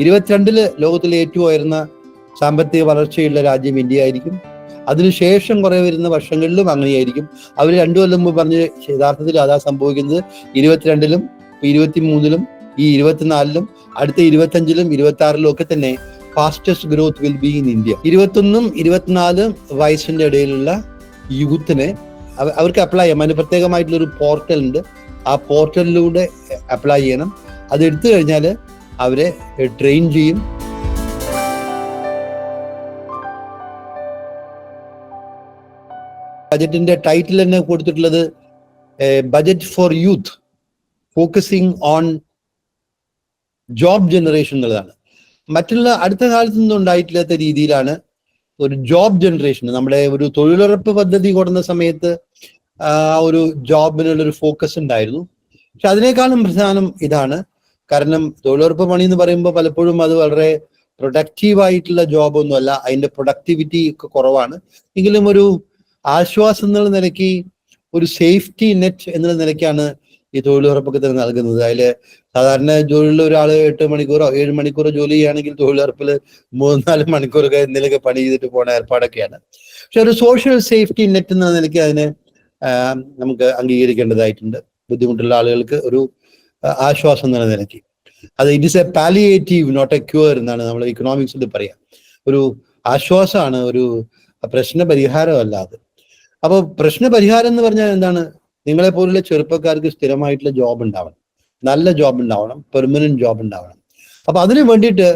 22 ലോകത്തിലെ ഏറ്റവും ഉയർന്ന സാമ്പത്തിക വളർച്ചയുള്ള രാജ്യം ഇന്ത്യ ആയിരിക്കും. അതിനുശേഷം കുറെ വരുന്ന വർഷങ്ങളിലും അങ്ങനെയായിരിക്കും. അവർ 2 കൊല്ലം മുമ്പ് പറഞ്ഞ് യഥാർത്ഥത്തിൽ അതാ സംഭവിക്കുന്നത്. 22-ലും 23-ലും ഈ 24-ലും അടുത്ത 25-ലും 26-ലും ഒക്കെ തന്നെ fastest growth will be in India. 21 24 വയസ്സിന്റെ ഇടയിലുള്ള യൂത്തിനെ അവർക്ക് അപ്ലൈ ചെയ്യാം. അതിന് പ്രത്യേകമായിട്ടുള്ളൊരു പോർട്ടൽ ഉണ്ട്. ആ പോർട്ടലിലൂടെ അപ്ലൈ ചെയ്യണം. അത് എടുത്തു കഴിഞ്ഞാൽ അവരെ ട്രെയിൻ ചെയ്യും. ബജറ്റിന്റെ ടൈറ്റിൽ തന്നെ കൊടുത്തിട്ടുള്ളത് budget four youth focusing on job generation എന്നുള്ളതാണ്. മറ്റുള്ള അടുത്ത കാലത്ത് നിന്നും ഉണ്ടായിട്ടില്ലാത്ത രീതിയിലാണ് ഒരു ജോബ് ജനറേഷൻ. നമ്മുടെ ഒരു തൊഴിലുറപ്പ് പദ്ധതി കൊടുന്ന സമയത്ത് ഒരു ജോബിനുള്ളൊരു ഫോക്കസ് ഉണ്ടായിരുന്നു. പക്ഷെ അതിനേക്കാളും പ്രധാനം ഇതാണ്. കാരണം തൊഴിലുറപ്പ് പണി എന്ന് പറയുമ്പോൾ പലപ്പോഴും അത് വളരെ പ്രൊഡക്റ്റീവായിട്ടുള്ള ജോബൊന്നും അല്ല. അതിന്റെ പ്രൊഡക്ടിവിറ്റി ഒക്കെ കുറവാണ്. എങ്കിലും ഒരു ആശ്വാസം എന്നുള്ള നിലയ്ക്ക്, ഒരു സേഫ്റ്റി നെറ്റ് എന്നുള്ള നിലയ്ക്കാണ് ഈ തൊഴിലുറപ്പൊക്കെ തന്നെ നൽകുന്നത്. അതിൽ സാധാരണ ജോലിയുള്ള ഒരാൾ 8 മണിക്കൂറോ 7 മണിക്കൂറോ ജോലി ചെയ്യുകയാണെങ്കിൽ തൊഴിലുറപ്പിൽ 3-4 മണിക്കൂറൊക്കെ എന്തെങ്കിലുമൊക്കെ പണി ചെയ്തിട്ട് പോണ ഏർപ്പാടൊക്കെയാണ്. പക്ഷെ ഒരു സോഷ്യൽ സേഫ്റ്റി നെറ്റ് എന്ന നിലയ്ക്ക് അതിനെ നമുക്ക് അംഗീകരിക്കേണ്ടതായിട്ടുണ്ട്. ബുദ്ധിമുട്ടുള്ള ആളുകൾക്ക് ഒരു ആശ്വാസം എന്ന നിലയ്ക്ക്. അത് it is a palliative not a cure എന്നാണ് നമ്മൾ ഇക്കണോമിക്സിൽ പറയാം. ഒരു ആശ്വാസമാണ്, ഒരു പ്രശ്നപരിഹാരമല്ല അത്. അപ്പോൾ പ്രശ്നപരിഹാരം എന്ന് പറഞ്ഞാൽ എന്താണ്? നിങ്ങളെ പോലുള്ള ചെറുപ്പക്കാർക്ക് സ്ഥിരമായിട്ടുള്ള ജോബ് ഉണ്ടാവണം, നല്ല ജോബ് ഉണ്ടാവണം, പെർമനന്റ് ജോബ് ഉണ്ടാവണം. അപ്പൊ അതിനു വേണ്ടിയിട്ട്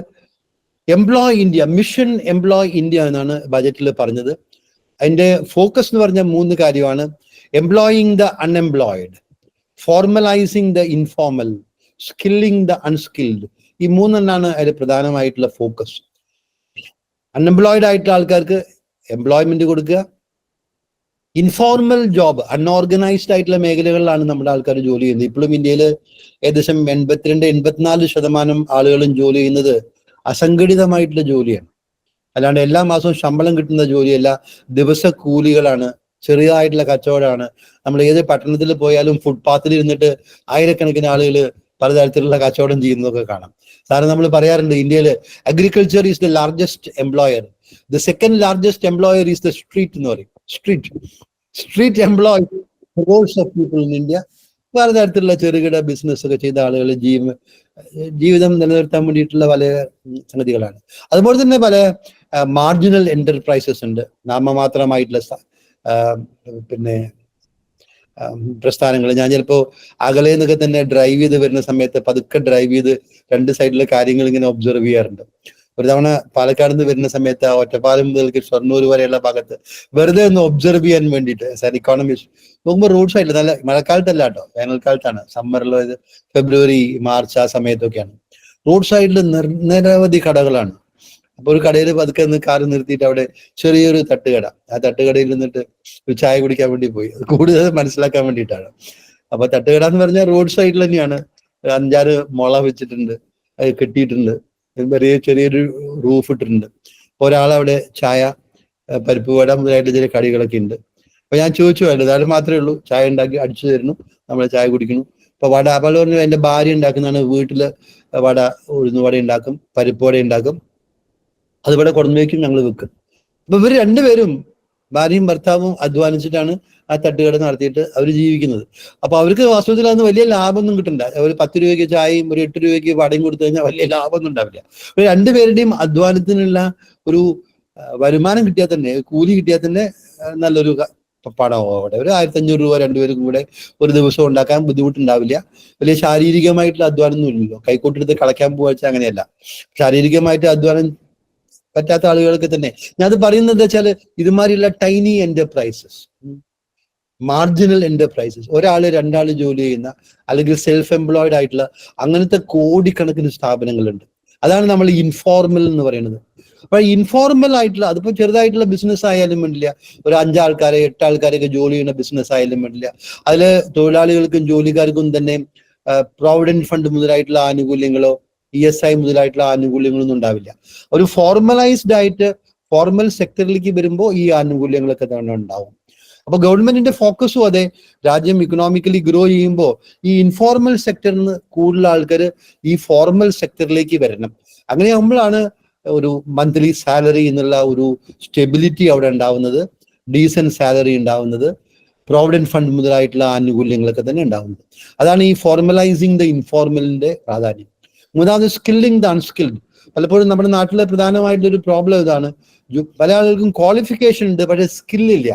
employ India, mission employ India എന്നാണ് ബജറ്റിൽ പറഞ്ഞത്. അതിന്റെ ഫോക്കസ് എന്ന് പറഞ്ഞാൽ 3 കാര്യമാണ്. Employing the unemployed, formalising the informal, skilling the unskilled. ഈ 3 അതിൽ പ്രധാനമായിട്ടുള്ള ഫോക്കസ്. അൺഎംപ്ലോയിഡ് ആയിട്ടുള്ള ആൾക്കാർക്ക് എംപ്ലോയ്മെന്റ് കൊടുക്കുക. ഇൻഫോർമൽ ജോബ്, അൺഓർഗനൈസ്ഡ് ആയിട്ടുള്ള മേഖലകളിലാണ് നമ്മുടെ ആൾക്കാർ ജോലി ചെയ്യുന്നത്. ഇപ്പോഴും ഇന്ത്യയിൽ ഏകദേശം 82-84% ആളുകളും ജോലി ചെയ്യുന്നത് അസംഘടിതമായിട്ടുള്ള ജോലിയാണ്. അല്ലാണ്ട് എല്ലാ മാസവും ശമ്പളം കിട്ടുന്ന ജോലിയല്ല, ദിവസ കൂലികളാണ്, ചെറിയതായിട്ടുള്ള കച്ചവടമാണ്. നമ്മൾ ഏത് പട്ടണത്തിൽ പോയാലും ഫുട്പാത്തിൽ ഇരുന്നിട്ട് ആയിരക്കണക്കിന് ആളുകൾ പലതരത്തിലുള്ള കച്ചവടം ചെയ്യുന്നതൊക്കെ കാണാം. സാറിന് നമ്മൾ പറയാറുണ്ട്, ഇന്ത്യയിൽ agriculture is the largest employer, the second largest employer is the street എന്ന് പറയും. Street employ crores of people in India. പലതരത്തിലുള്ള ചെറുകിട ബിസിനസ് ഒക്കെ ചെയ്ത ആളുകൾ ജീവിതം നിലനിർത്താൻ വേണ്ടിയിട്ടുള്ള പല സംഗതികളാണ്. അതുപോലെ തന്നെ പല മാർജിനൽ എന്റർപ്രൈസസ് ഉണ്ട്, നാമമാത്രമായിട്ടുള്ള പ്രസ്ഥാനങ്ങൾ. ഞാൻ ചിലപ്പോൾ അകലെ നിന്നൊക്കെ തന്നെ ഡ്രൈവ് ചെയ്ത് വരുന്ന സമയത്ത് പതുക്കെ ഡ്രൈവ് ചെയ്ത് 2 സൈഡിലെ കാര്യങ്ങൾ ഇങ്ങനെ ഒബ്സർവ് ചെയ്യാറുണ്ട്. ഒരു തവണ പാലക്കാട് നിന്ന് വരുന്ന സമയത്ത് ഒറ്റപ്പാലം മുതൽ ഷൊർണൂർ വരെയുള്ള ഭാഗത്ത് വെറുതെ ഒന്ന് ഒബ്സർവ് ചെയ്യാൻ വേണ്ടിയിട്ട് സാർ ഇക്കോണമിസ്റ്റ് നോക്കുമ്പോൾ റോഡ് സൈഡിൽ, നല്ല മഴക്കാലത്തല്ല കേട്ടോ, വേനൽക്കാലത്താണ്, സമ്മറിൽ ഫെബ്രുവരി മാർച്ച് ആ സമയത്തൊക്കെയാണ്, റോഡ് സൈഡിൽ നിരവധി കടകളാണ്. അപ്പൊ ഒരു കടയിൽ പതുക്കെ നിന്ന് കാറ് നിർത്തിയിട്ട് അവിടെ ചെറിയൊരു തട്ടുകട, ആ തട്ടുകടയിൽ നിന്നിട്ട് ഒരു ചായ കുടിക്കാൻ വേണ്ടി പോയി. അത് കൂടുതൽ മനസ്സിലാക്കാൻ വേണ്ടിയിട്ടാണ്. അപ്പൊ തട്ടുകട എന്ന് പറഞ്ഞാൽ റോഡ് സൈഡിൽ തന്നെയാണ്. 5-6 മുള വെച്ചിട്ടുണ്ട്, അത് കെട്ടിയിട്ടുണ്ട്, ചെറിയൊരു റൂഫ് ഇട്ടിട്ടുണ്ട്. ഒരാളവിടെ ചായ, പരിപ്പ് വട മുതലായിട്ട് ചില കടികളൊക്കെ ഉണ്ട്. അപ്പൊ ഞാൻ ചോദിച്ചു, അത് മാത്രമേ ഉള്ളൂ, ചായ ഉണ്ടാക്കി അടിച്ചു തരുന്നു, നമ്മൾ ചായ കുടിക്കുന്നു. അപ്പൊ വട, അപ്പോൾ പറഞ്ഞു എൻ്റെ ഭാര്യ ഉണ്ടാക്കുന്നതാണ്, വീട്ടില് വട, ഉഴുന്ന് വട ഉണ്ടാക്കും, പരിപ്പ് വട ഉണ്ടാക്കും, അതിവിടെ കൊടുന്നു വയ്ക്കും, ഞങ്ങൾ വെക്കും. അപ്പൊ ഇവർ 2 പേരും, ഭാര്യയും ഭർത്താവും അധ്വാനിച്ചിട്ടാണ് ആ തട്ടുകട നടത്തിയിട്ട് അവർ ജീവിക്കുന്നത്. അപ്പൊ അവർക്ക് വാസ്തവത്തിൽ അന്ന് വലിയ ലാഭമൊന്നും കിട്ടണ്ട. ഒരു 10 രൂപയ്ക്ക് ചായയും ഒരു 8 രൂപയ്ക്ക് വടയും കൊടുത്തു കഴിഞ്ഞാൽ വലിയ ലാഭമൊന്നും ഉണ്ടാവില്ല. 2 പേരുടെയും അധ്വാനത്തിനുള്ള ഒരു വരുമാനം കിട്ടിയാൽ തന്നെ, കൂലി കിട്ടിയാൽ തന്നെ നല്ലൊരു പണമാവും അവിടെ. ഒരു 1500 രൂപ 2 പേർക്കും കൂടെ ഒരു ദിവസം ഉണ്ടാക്കാൻ ബുദ്ധിമുട്ടുണ്ടാവില്ല. വലിയ ശാരീരികമായിട്ടുള്ള അധ്വാനം ഒന്നും ഇല്ലല്ലോ. കൈക്കോട്ടെടുത്ത് കളയ്ക്കാൻ പോവാച്ച അങ്ങനെയല്ല. ശാരീരികമായിട്ട് അധ്വാനം പറ്റാത്ത ആളുകൾക്ക് തന്നെ ഞാൻ അത് പറയുന്നത് എന്താ വെച്ചാൽ, ഇതുമാതിരിയുള്ള ടൈനി എന്റർപ്രൈസസ്, മാർജിനൽ എന്റർപ്രൈസസ്, 1-2 ജോലി ചെയ്യുന്ന അല്ലെങ്കിൽ സെൽഫ് എംപ്ലോയിഡ് ആയിട്ടുള്ള അങ്ങനത്തെ കോടിക്കണക്കിന് സ്ഥാപനങ്ങളുണ്ട്. അതാണ് നമ്മൾ ഇൻഫോർമൽ എന്ന് പറയുന്നത്. അപ്പൊ ഇൻഫോർമൽ ആയിട്ടുള്ള, അതിപ്പോ ചെറുതായിട്ടുള്ള ബിസിനസ് ആയാലും വേണ്ടില്ല, ഒരു 5 ആൾക്കാരെ 8 ആൾക്കാരെയൊക്കെ ജോലി ചെയ്യുന്ന ബിസിനസ് ആയാലും വേണ്ടില്ല, അതില് തൊഴിലാളികൾക്കും ജോലിക്കാർക്കും തന്നെ പ്രോവിഡന്റ് ഫണ്ട് മുതലായിട്ടുള്ള ആനുകൂല്യങ്ങളോ ESI മുതലായിട്ടുള്ള ആനുകൂല്യങ്ങളൊന്നും ഉണ്ടാവില്ല. ഒരു ഫോർമലൈസ്ഡ് ആയിട്ട് ഫോർമൽ സെക്ടറിലേക്ക് വരുമ്പോൾ ഈ ആനുകൂല്യങ്ങളൊക്കെ തന്നെ ഉണ്ടാവും. അപ്പൊ ഗവൺമെന്റിന്റെ ഫോക്കസും അതെ, രാജ്യം ഇക്കണോമിക്കലി ഗ്രോ ചെയ്യുമ്പോൾ ഈ ഇൻഫോർമൽ സെക്ടറിൽ നിന്ന് കൂടുതൽ ആൾക്കാർ ഈ ഫോർമൽ സെക്ടറിലേക്ക് വരണം. അങ്ങനെയാകുമ്പോഴാണ് ഒരു മന്ത്ലി സാലറി എന്നുള്ള ഒരു സ്റ്റെബിലിറ്റി അവിടെ ഉണ്ടാവുന്നത്, ഡീസൻറ്റ് സാലറി ഉണ്ടാവുന്നത്, പ്രോവിഡന്റ് ഫണ്ട് മുതലായിട്ടുള്ള ആനുകൂല്യങ്ങളൊക്കെ തന്നെ ഉണ്ടാവുന്നത്. അതാണ് ഈ ഫോർമലൈസിങ് ദ ഇൻഫോർമലിന്റെ പ്രാധാന്യം. മൂന്നാമത് സ്കില്ലിംഗ് ദ അൺസ്കിൽഡ്. പലപ്പോഴും നമ്മുടെ നാട്ടിലെ പ്രധാനമായിട്ടൊരു പ്രോബ്ലം ഇതാണ്, പല ആളുകൾക്കും ക്വാളിഫിക്കേഷൻ ഉണ്ട് പക്ഷേ സ്കില്ലില്ല.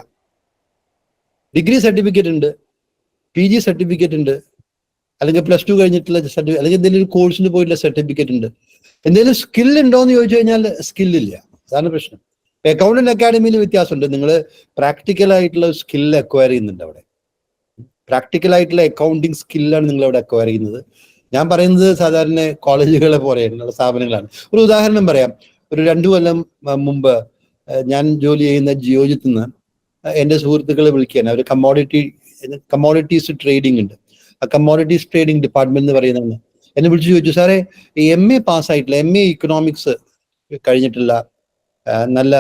ഡിഗ്രി സർട്ടിഫിക്കറ്റ് ഉണ്ട്, PG സർട്ടിഫിക്കറ്റ് ഉണ്ട്, അല്ലെങ്കിൽ +2 കഴിഞ്ഞിട്ടുള്ള സർട്ടിഫിക്കറ്റ്, അല്ലെങ്കിൽ എന്തെങ്കിലും ഒരു കോഴ്സിന് പോയിട്ടുള്ള സർട്ടിഫിക്കറ്റ് ഉണ്ട്. എന്തെങ്കിലും സ്കിൽ ഉണ്ടോ എന്ന് ചോദിച്ചു കഴിഞ്ഞാൽ സ്കില്ലില്ല. അതാണ് പ്രശ്നം. അക്കൗണ്ടന്റ് അക്കാഡമിയിൽ വ്യത്യാസമുണ്ട്. നിങ്ങൾ പ്രാക്ടിക്കലായിട്ടുള്ള സ്കിൽ അക്വയർ ചെയ്യുന്നുണ്ട് അവിടെ. പ്രാക്ടിക്കലായിട്ടുള്ള അക്കൗണ്ടിങ് സ്കില്ലാണ് നിങ്ങൾ അവിടെ അക്വയർ ചെയ്യുന്നത്. ഞാൻ പറയുന്നത് സാധാരണ കോളേജുകളെ പോലെയുള്ള സ്ഥാപനങ്ങളാണ്. ഒരു ഉദാഹരണം പറയാം. ഒരു 2 കൊല്ലം മുമ്പ് ഞാൻ ജോലി ചെയ്യുന്ന ജിയോജിത്ത് നിന്ന് എൻ്റെ സുഹൃത്തുക്കളെ വിളിക്കുകയാണ്. അവർ കമ്മോഡിറ്റീസ് ട്രേഡിംഗ് ഉണ്ട്. ആ കമ്മോഡിറ്റീസ് ട്രേഡിംഗ് ഡിപ്പാർട്ട്മെന്റ് എന്ന് പറയുന്നതാണ്. എന്നെ വിളിച്ചു ചോദിച്ചു, സാറേ MA പാസ്സായിട്ടുള്ള MA ഇക്കണോമിക്സ് കഴിഞ്ഞിട്ടുള്ള നല്ല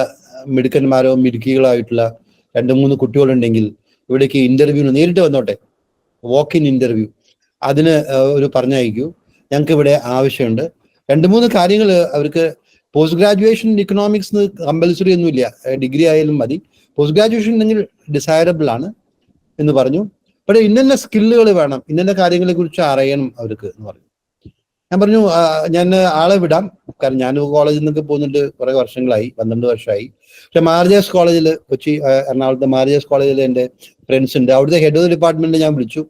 മിടുക്കന്മാരോ മിടുക്കികളായിട്ടുള്ള 2-3 കുട്ടികളുണ്ടെങ്കിൽ ഇവിടേക്ക് ഇന്റർവ്യൂവിന് നേരിട്ട് വന്നോട്ടെ, വാക്ക് ഇൻ ഇന്റർവ്യൂ, അതിന് ഒരു പറഞ്ഞയക്കൂ, ഞങ്ങൾക്ക് ഇവിടെ ആവശ്യമുണ്ട്. 2-3 കാര്യങ്ങൾ അവർക്ക് പോസ്റ്റ് ഗ്രാജുവേഷൻ ഇക്കണോമിക്സ് കമ്പൽസറി ഒന്നുമില്ല, ഡിഗ്രി ആയാലും മതി, പോസ്റ്റ് ഗ്രാജുവേഷൻ ഉണ്ടെങ്കിൽ ഡിസൈറബിൾ ആണ് എന്ന് പറഞ്ഞു. പക്ഷേ ഇന്ന സ്കില്ലുകൾ വേണം, ഇന്ന കാര്യങ്ങളെ കുറിച്ച് അറിയണം അവർക്ക് എന്ന് പറഞ്ഞു. ഞാൻ പറഞ്ഞു ഞാൻ ആളെ വിടാം, കാരണം ഞാൻ കോളേജിൽ നിന്നൊക്കെ പോകുന്നുണ്ട് കുറെ വർഷങ്ങളായി, 12 വർഷമായി. പക്ഷെ മാർജേഴ്സ് കോളേജിൽ, കൊച്ചി എറണാകുളത്തെ മാർജേഴ്സ് കോളേജിൽ എൻ്റെ ഫ്രണ്ട്സ് ഉണ്ട്. അവിടുത്തെ ഹെഡ് ഓഫ് ദി ഡിപ്പാർട്ട്മെന്റ് ഞാൻ വിളിച്ചു.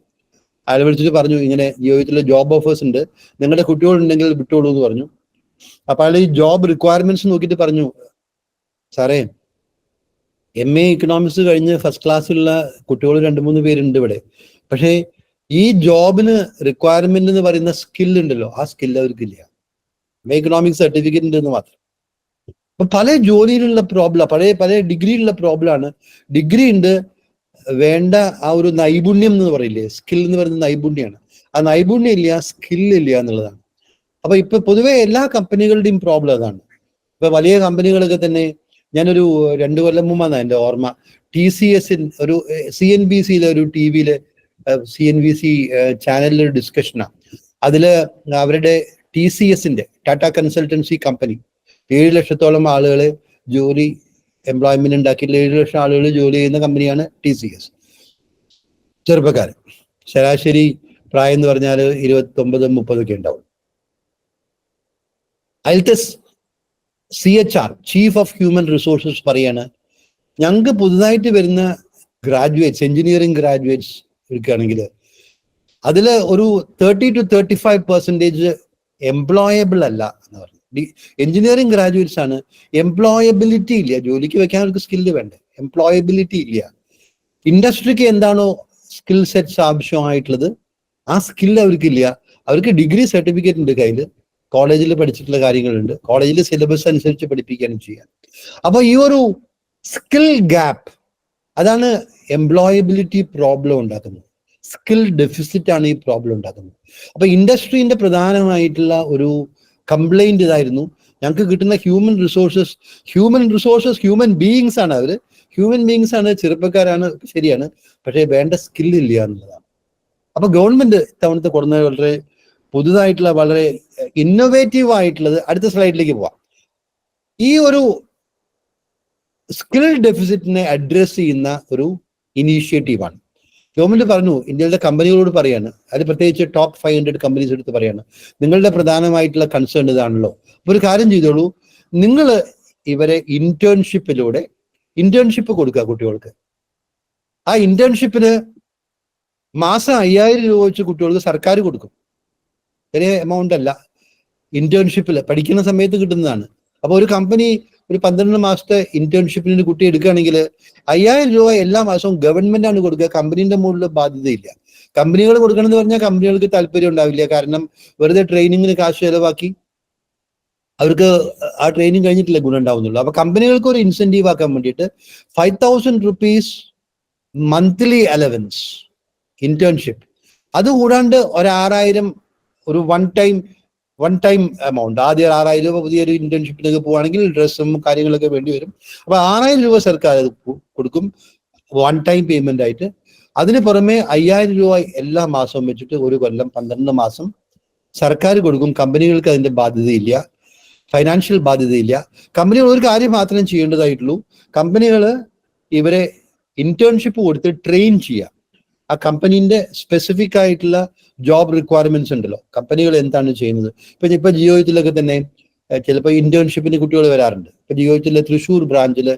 അയാൾ വിളിച്ചിട്ട് പറഞ്ഞു, ഇങ്ങനെ ജീവിതത്തിൽ ജോബ് ഓഫേഴ്സ് ഉണ്ട്, നിങ്ങളുടെ കുട്ടികളുണ്ടെങ്കിൽ വിട്ടോളൂ എന്ന് പറഞ്ഞു. അപ്പൊ അയാൾ ഈ ജോബ് റിക്വയർമെന്റ്സ് നോക്കിയിട്ട് പറഞ്ഞു, സാറേ MA ഇക്കണോമിക്സ് കഴിഞ്ഞ് ഫസ്റ്റ് ക്ലാസ്സിലുള്ള കുട്ടികൾ 2-3 പേരുണ്ട് ഇവിടെ, പക്ഷേ ഈ ജോബിന് റിക്വയർമെന്റ് എന്ന് പറയുന്ന സ്കിൽ ഉണ്ടല്ലോ, ആ സ്കിൽ അവർക്കില്ല. MA ഇക്കണോമിക്സ് സർട്ടിഫിക്കറ്റ് ഉണ്ടെന്ന് മാത്രം. അപ്പൊ പല ജോലിയിലുള്ള പ്രോബ്ലം, പല ഡിഗ്രിയിലുള്ള പ്രോബ്ലമാണ്. ഡിഗ്രി ഉണ്ട്, വേണ്ട ആ ഒരു നൈപുണ്യം എന്ന് പറയില്ലേ, സ്കിൽ എന്ന് പറയുന്ന നൈപുണ്യമാണ്. ആ നൈപുണ്യം ഇല്ല, സ്കില്ലില്ല എന്നുള്ളതാണ്. അപ്പൊ ഇപ്പൊ പൊതുവെ എല്ലാ കമ്പനികളുടെയും പ്രോബ്ലം അതാണ്. ഇപ്പൊ വലിയ കമ്പനികളൊക്കെ തന്നെ, ഞാനൊരു 2 കൊല്ലം മുമ്പാണ് എൻ്റെ ഓർമ്മ, TCS ഒരു CNBC-യിലെ ഒരു TV-യിലെ CNBC ചാനലിലൊരു ഡിസ്കഷനാണ്. അതില് അവരുടെ TCS-ന്റെ ടാറ്റ കൺസൾട്ടൻസി കമ്പനി 7 ലക്ഷത്തോളം ആളുകളെ ജോലി എംപ്ലോയ്മെന്റ് ഉണ്ടാക്കിയിട്ടുള്ള 7 ലക്ഷം ആളുകൾ ജോലി ചെയ്യുന്ന കമ്പനിയാണ് TCS. ചെറുപ്പക്കാരൻ, ശരാശരി പ്രായം എന്ന് പറഞ്ഞാൽ 29-30 ഒക്കെ ഉണ്ടാവും. അതിലത്തെ CHR, chief of human resources പറയാണ്, ഞങ്ങൾക്ക് പുതുതായിട്ട് വരുന്ന ഗ്രാജുവേറ്റ്സ്, എഞ്ചിനീയറിംഗ് ഗ്രാജുവേറ്റ്സ് എടുക്കുകയാണെങ്കിൽ അതിൽ ഒരു 30 to 35% എംപ്ലോയബിൾ അല്ല എന്ന് പറഞ്ഞു. എഞ്ചിനീയറിംഗ് ഗ്രാജുവേറ്റ്സ് ആണ്, എംപ്ലോയബിലിറ്റി ഇല്ല, ജോലിക്ക് വെക്കാൻ അവർക്ക് സ്കില്ല് വേണ്ടേ, എംപ്ലോയബിലിറ്റി ഇല്ല. ഇൻഡസ്ട്രിക്ക് എന്താണോ സ്കിൽ സെറ്റ്സ് ആവശ്യമായിട്ടുള്ളത് ആ സ്കിൽ അവർക്കില്ല. അവർക്ക് ഡിഗ്രി സർട്ടിഫിക്കറ്റ് ഉണ്ട് കയ്യിൽ, കോളേജിൽ പഠിച്ചിട്ടുള്ള കാര്യങ്ങളുണ്ട്, കോളേജിൽ സിലബസ് അനുസരിച്ച് പഠിപ്പിക്കാനും ചെയ്യാം. അപ്പൊ ഈ ഒരു സ്കിൽ ഗ്യാപ്പ് അതാണ് എംപ്ലോയബിലിറ്റി പ്രോബ്ലം ഉണ്ടാക്കുന്നത്. സ്കിൽ ഡെഫിസിറ്റ് ആണ് ഈ പ്രോബ്ലം ഉണ്ടാക്കുന്നത്. അപ്പൊ ഇൻഡസ്ട്രീന്റെ പ്രധാനമായിട്ടുള്ള ഒരു കംപ്ലൈന്റ് ഇതായിരുന്നു, ഞങ്ങൾക്ക് കിട്ടുന്ന ഹ്യൂമൻ റിസോഴ്സസ് ഹ്യൂമൻ ബീയിങ്സ് ആണ്, അവര് ഹ്യൂമൻ ബീയിങ്സ് ആണ്, ചെറുപ്പക്കാരാണ്, ശരിയാണ്, പക്ഷേ വേണ്ട സ്കില്ലില്ല എന്നുള്ളതാണ്. അപ്പൊ ഗവൺമെന്റ് ഇത്തവണത്തെ കൊടുന്നത് വളരെ പുതുതായിട്ടുള്ള, വളരെ ഇന്നോവേറ്റീവ് ആയിട്ടുള്ളത്, അടുത്ത സ്ലൈഡിലേക്ക് പോവാം. ഈ ഒരു സ്കിൽ ഡെഫിസിറ്റിനെ അഡ്രസ് ചെയ്യുന്ന ഒരു ഇനീഷ്യേറ്റീവാണ്. ഗവൺമെന്റ് പറഞ്ഞു, ഇന്ത്യയിലെ കമ്പനികളോട് പറയാണ്, അത് പ്രത്യേകിച്ച് ടോപ്പ് 500 കമ്പനീസ് എടുത്ത് പറയാണ്, നിങ്ങളുടെ പ്രധാനമായിട്ടുള്ള കൺസേൺ ഇതാണല്ലോ, അപ്പൊ ഒരു കാര്യം ചെയ്തോളൂ, നിങ്ങൾ ഇവരെ ഇന്റേൺഷിപ്പ് കൊടുക്കുക കുട്ടികൾക്ക്. ആ ഇന്റേൺഷിപ്പിന് മാസം 5000 രൂപ വെച്ച് കുട്ടികൾക്ക് സർക്കാർ കൊടുക്കും. ചെറിയ എമൗണ്ട് അല്ല, ഇന്റേൺഷിപ്പിൽ പഠിക്കുന്ന സമയത്ത് കിട്ടുന്നതാണ്. അപ്പൊ ഒരു കമ്പനി ഒരു 12 മാസത്തെ ഇന്റേൺഷിപ്പിന് ഒരു കുട്ടി എടുക്കുകയാണെങ്കിൽ 5000 രൂപ എല്ലാ മാസവും ഗവൺമെന്റ് ആണ് കൊടുക്കുക, കമ്പനീന്റെ മുകളിൽ ബാധ്യതയില്ല. കമ്പനികൾ കൊടുക്കണം എന്ന് പറഞ്ഞാൽ കമ്പനികൾക്ക് താല്പര്യം ഉണ്ടാവില്ല, കാരണം വെറുതെ ട്രെയിനിങ്ങിന് കാശ് ചെലവാക്കി അവർക്ക് ആ ട്രെയിനിങ് കഴിഞ്ഞിട്ടില്ല ഗുണം ഉണ്ടാവുന്നുള്ളൂ. അപ്പൊ കമ്പനികൾക്ക് ഒരു ഇൻസെന്റീവ് ആക്കാൻ വേണ്ടിയിട്ട് 5000 rupees മന്ത്ലി അലവൻസ് ഇന്റേൺഷിപ്പ്, അത് കൂടാണ്ട് 6000 ഒരു വൺ ടൈം എമൗണ്ട്, ആദ്യം 6000 രൂപ പുതിയൊരു ഇന്റേൺഷിപ്പിലേക്ക് പോവുകയാണെങ്കിൽ ഡ്രസ്സും കാര്യങ്ങളൊക്കെ വേണ്ടി വരും. അപ്പൊ 6000 രൂപ സർക്കാർ കൊടുക്കും വൺ ടൈം പേയ്മെന്റ് ആയിട്ട്. അതിന് പുറമെ 5000 രൂപ എല്ലാ മാസവും വെച്ചിട്ട് ഒരു കൊല്ലം 12 മാസം സർക്കാർ കൊടുക്കും. കമ്പനികൾക്ക് അതിന്റെ ബാധ്യതയില്ല. ഫൈനാൻഷ്യൽ ബാധ്യതയില്ല. കമ്പനികൾ ഒരു കാര്യം മാത്രമേ ചെയ്യേണ്ടതായിട്ടുള്ളൂ, കമ്പനികൾ ഇവരെ ഇന്റേൺഷിപ്പ് കൊടുത്ത് ട്രെയിൻ ചെയ്യുക. ആ കമ്പനീന്റെ സ്പെസിഫിക് ആയിട്ടുള്ള ജോബ് റിക്വയർമെന്റ്സ് ഉണ്ടല്ലോ, കമ്പനികൾ എന്താണ് ചെയ്യുന്നത്. ഇപ്പൊ ജിയോയിലൊക്കെ തന്നെ ചിലപ്പോൾ ഇന്റേൺഷിപ്പിന് കുട്ടികൾ വരാറുണ്ട്. ഇപ്പൊ ജിയോയിലെ തൃശ്ശൂർ ബ്രാഞ്ചില്,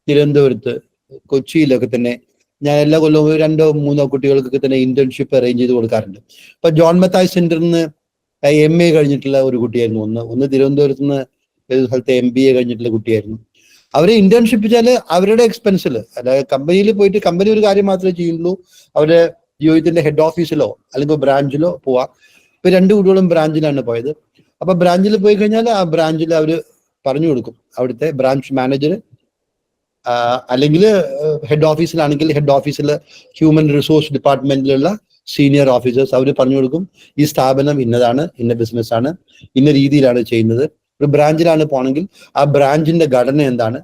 തിരുവനന്തപുരത്ത്, കൊച്ചിയിലൊക്കെ തന്നെ ഞാൻ എല്ലാ കൊല്ലവും 2-3 കുട്ടികൾക്കൊക്കെ തന്നെ ഇന്റേൺഷിപ്പ് അറേഞ്ച് ചെയ്ത് കൊടുക്കാറുണ്ട്. ഇപ്പൊ ജോൺ മത്തായി സെന്ററിൽ നിന്ന് MA കഴിഞ്ഞിട്ടുള്ള ഒരു കുട്ടിയായിരുന്നു, ഒന്ന് തിരുവനന്തപുരത്ത് നിന്ന് ഏത് സ്ഥലത്തെ MBA കഴിഞ്ഞിട്ടുള്ള കുട്ടിയായിരുന്നു. അവരെ ഇന്റേൺഷിപ്പ് വെച്ചാൽ അവരുടെ എക്സ്പെൻസിൽ, അതായത് കമ്പനിയിൽ പോയിട്ട് കമ്പനി ഒരു കാര്യം മാത്രമേ ചെയ്യുള്ളൂ, അവരുടെ ജിയോയിന്റെ ഹെഡ് ഓഫീസിലോ അല്ലെങ്കിൽ ബ്രാഞ്ചിലോ പോവാം. ഇപ്പൊ 2 കുട്ടികളും ബ്രാഞ്ചിലാണ് പോയത്. അപ്പൊ ബ്രാഞ്ചിൽ പോയി കഴിഞ്ഞാൽ ആ ബ്രാഞ്ചിൽ അവർ പറഞ്ഞു കൊടുക്കും, അവിടുത്തെ ബ്രാഞ്ച് മാനേജർ അല്ലെങ്കിൽ ഹെഡ് ഓഫീസിലാണെങ്കിൽ ഹെഡ് ഓഫീസിൽ ഹ്യൂമൻ റിസോഴ്സ് ഡിപ്പാർട്ട്മെന്റിലുള്ള സീനിയർ ഓഫീസേഴ്സ് അവർ പറഞ്ഞു കൊടുക്കും, ഈ സ്ഥാപനം ഇന്നതാണ്, ഇന്ന ബിസിനസ് ആണ്, ഇന്ന രീതിയിലാണ് ചെയ്യുന്നത്. ഒരു ബ്രാഞ്ചിലാണ് പോകണമെങ്കിൽ ആ ബ്രാഞ്ചിന്റെ ഘടന എന്താണ്,